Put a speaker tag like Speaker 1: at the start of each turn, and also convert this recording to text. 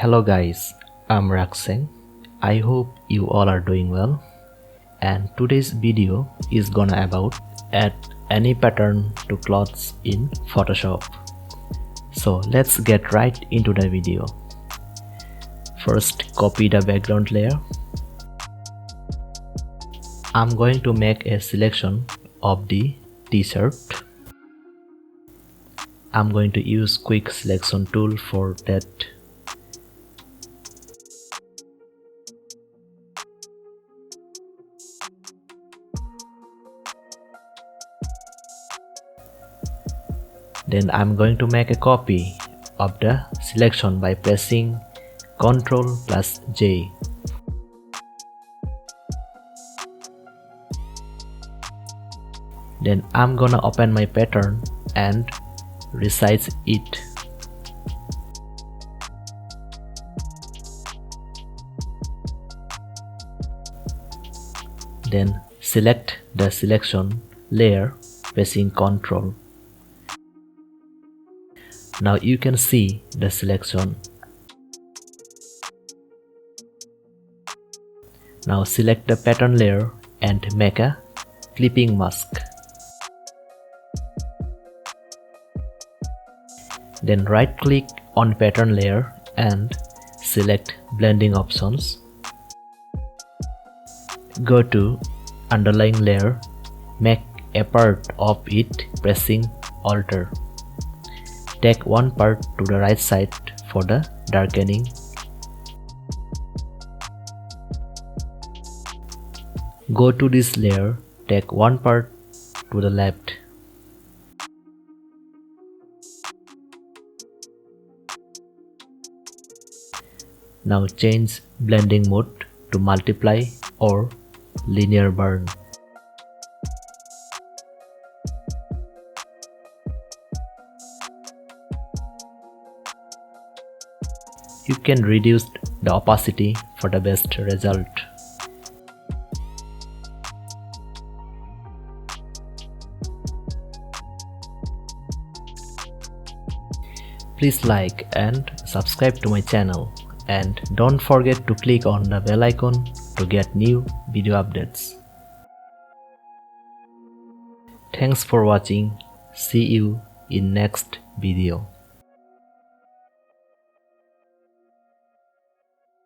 Speaker 1: Hello guys, I'm Rakseng. I hope you all are doing well, and today's video is gonna about add any pattern to clothes in Photoshop. So let's get right into the video. First, copy the background layer. I'm going to make a selection of the t-shirt. I'm going to use quick selection tool for that. Then I'm going to make a copy of the selection by pressing Ctrl+J. Then I'm gonna open my pattern and resize it. Then select the selection layer pressing Ctrl. Now you can see the selection. Now select the pattern layer and make a clipping mask. Then right click on pattern layer and select blending options. Go to underlying layer, make a part of it pressing Alt. Take one part to the right side for the darkening. Go to this layer, take one part to the left. Now change blending mode to multiply or linear burn. You can reduce the opacity for the best result. Please like and subscribe to my channel, and don't forget to click on the bell icon to get new video updates. Thanks for watching. See you in next video.